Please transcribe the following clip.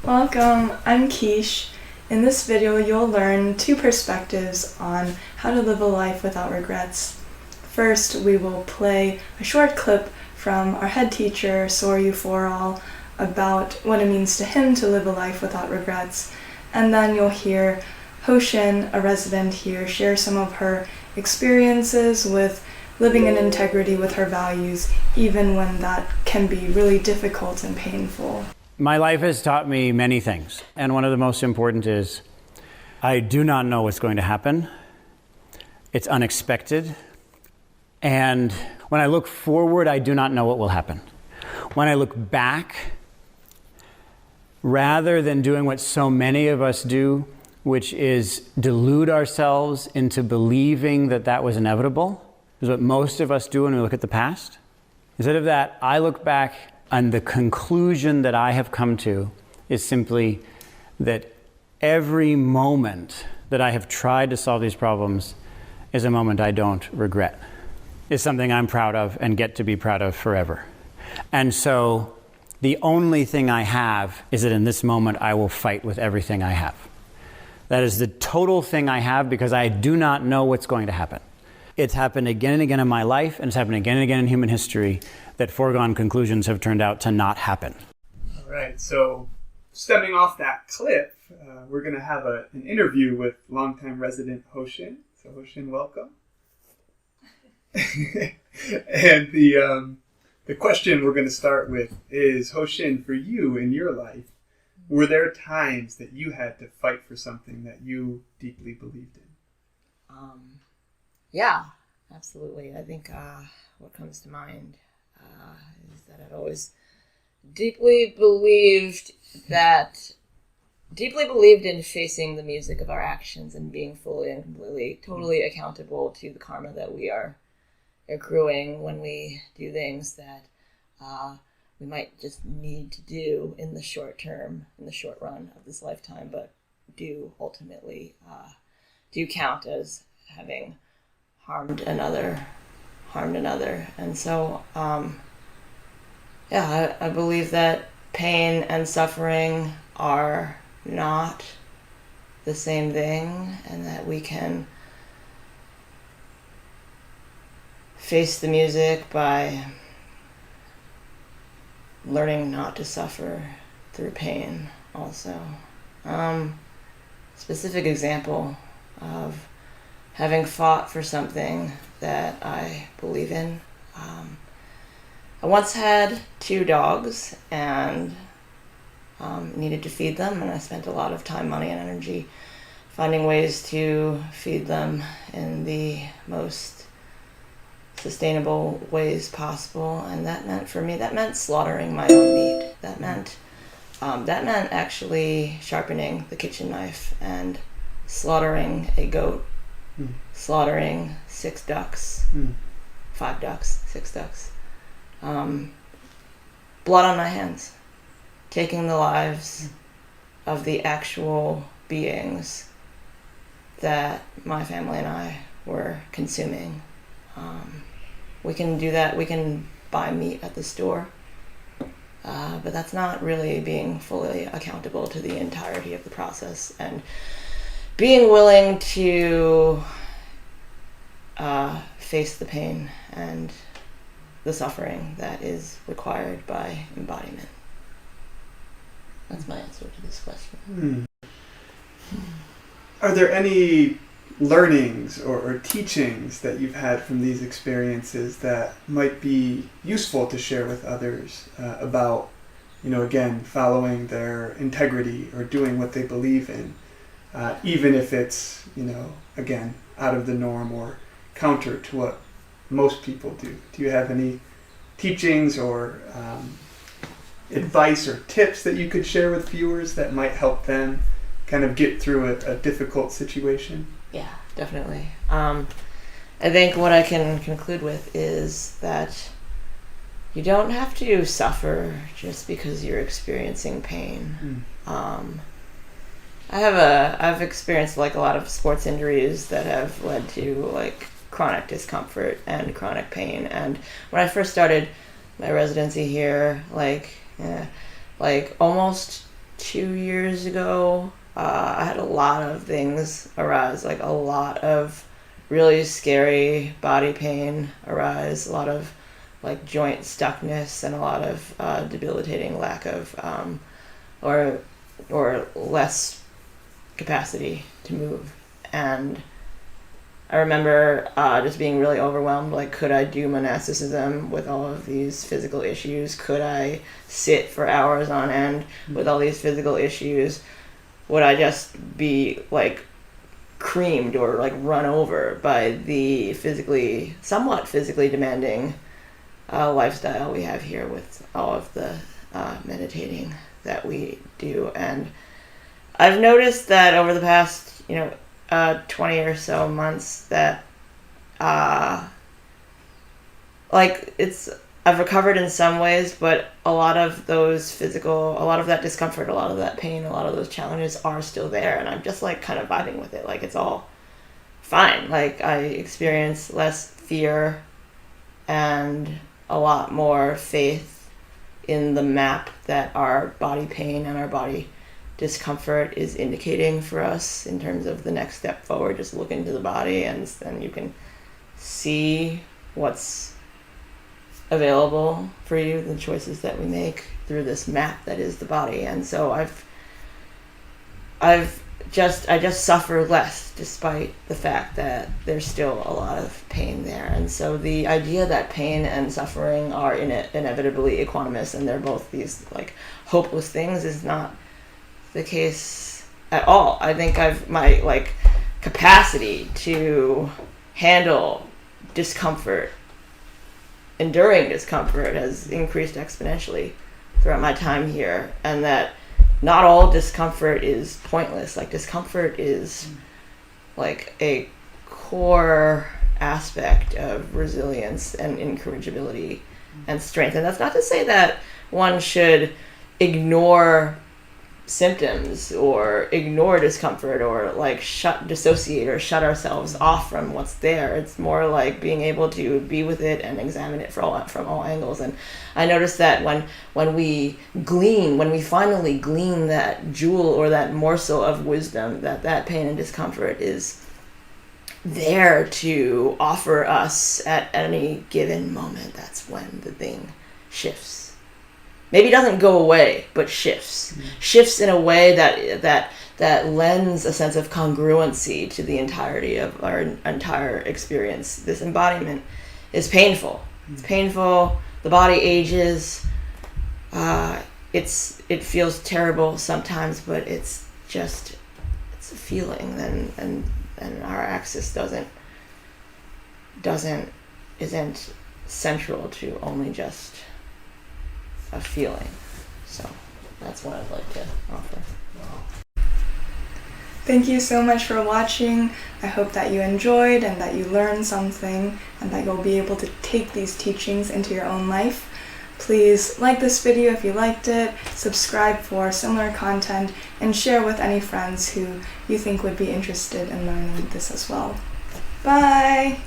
Welcome, I'm Quiche. In this video, you'll learn two perspectives on how to live a life without regrets. First, we will play a short clip from our head teacher, Soryu Forall, about what it means to him to live a life without regrets. And then you'll hear Hōshin, a resident here, share some of her experiences with living in integrity with her values, even when that can be really difficult and painful. My life has taught me many things, and one of the most important is I do not know what's going to happen. It's unexpected, and when I look forward, I do not know what will happen. When I look back, rather than doing what so many of us do, which is delude ourselves into believing that that was inevitable, is what most of us do when we look at the past. Instead of that, I look back, and the conclusion that I have come to is simply that every moment that I have tried to solve these problems is a moment I don't regret. It's something I'm proud of and get to be proud of forever. And so the only thing I have is that in this moment I will fight with everything I have. That is the total thing I have because I do not know what's going to happen. It's happened again and again in my life, and it's happened again and again in human history that foregone conclusions have turned out to not happen. All right, so stemming off that clip, we're going to have an interview with longtime resident Hōshin. So Hōshin, welcome. And the question we're going to start with is, Hōshin, for you in your life, were there times that you had to fight for something that you deeply believed in? Yeah, absolutely. I think what comes to mind is that I've always deeply believed in facing the music of our actions and being fully and completely, totally accountable to the karma that we are accruing when we do things that we might just need to do in the short term, in the short run of this lifetime, but do ultimately do count as having harmed another. And so, I believe that pain and suffering are not the same thing, and that we can face the music by learning not to suffer through pain also. Specific example of having fought for something that I believe in. I once had 2 dogs and needed to feed them, and I spent a lot of time, money, and energy finding ways to feed them in the most sustainable ways possible. And that meant slaughtering my own meat. That meant actually sharpening the kitchen knife and slaughtering a goat. Slaughtering 6 ducks, 5 ducks, 6 ducks. Blood on my hands. Taking the lives of the actual beings that my family and I were consuming. We can do that. We can buy meat at the store. But that's not really being fully accountable to the entirety of the process. And being willing to face the pain and the suffering that is required by embodiment. That's my answer to this question. Are there any learnings or teachings that you've had from these experiences that might be useful to share with others about, again, following their integrity or doing what they believe in? Even if it's, again, out of the norm or counter to what most people do. Do you have any teachings or advice or tips that you could share with viewers that might help them kind of get through a difficult situation? Yeah, definitely. I think what I can conclude with is that you don't have to suffer just because you're experiencing pain. I've experienced a lot of sports injuries that have led to chronic discomfort and chronic pain. And when I first started my residency here, almost 2 years ago, I had a lot of things arise, like a lot of really scary body pain arise, a lot of like joint stuckness, and a lot of debilitating lack of or less capacity to move. And I remember just being really overwhelmed. Like, could I do monasticism with all of these physical issues? Could I sit for hours on end with all these physical issues? Would I just be like creamed or like run over by the somewhat physically demanding lifestyle we have here with all of the meditating that we do? And I've noticed that over the past 20 or so months that I've recovered in some ways, but a lot of that discomfort, a lot of that pain, a lot of those challenges are still there, and I'm just like kind of vibing with it. Like, it's all fine. Like, I experience less fear and a lot more faith in the map that our body pain and our body discomfort is indicating for us in terms of the next step forward. Just look into the body, and then you can see what's available for you, the choices that we make through this map that is the body. And so I just suffer less, despite the fact that there's still a lot of pain there. And so the idea that pain and suffering are inevitably equanimous and they're both these like hopeless things is not the case at all. I think my like capacity to handle discomfort, enduring discomfort, has increased exponentially throughout my time here, and that not all discomfort is pointless. Like, discomfort is like a core aspect of resilience and incorrigibility and strength. And that's not to say that one should ignore symptoms or ignore discomfort or like dissociate or shut ourselves off from what's there. It's more like being able to be with it and examine it from all angles. And I noticed that when we finally glean that jewel or that morsel of wisdom, that pain and discomfort is there to offer us at any given moment, that's when the thing shifts. Maybe doesn't go away, but shifts. Shifts in a way that lends a sense of congruency to the entirety of our entire experience. This embodiment is painful. It's painful. The body ages. It feels terrible sometimes, but it's a feeling, and our axis isn't central to only just a feeling. So that's what I'd like to offer. Thank you so much for watching. I hope that you enjoyed and that you learned something and that you'll be able to take these teachings into your own life. Please like this video if you liked it, subscribe for similar content, and share with any friends who you think would be interested in learning this as well. Bye!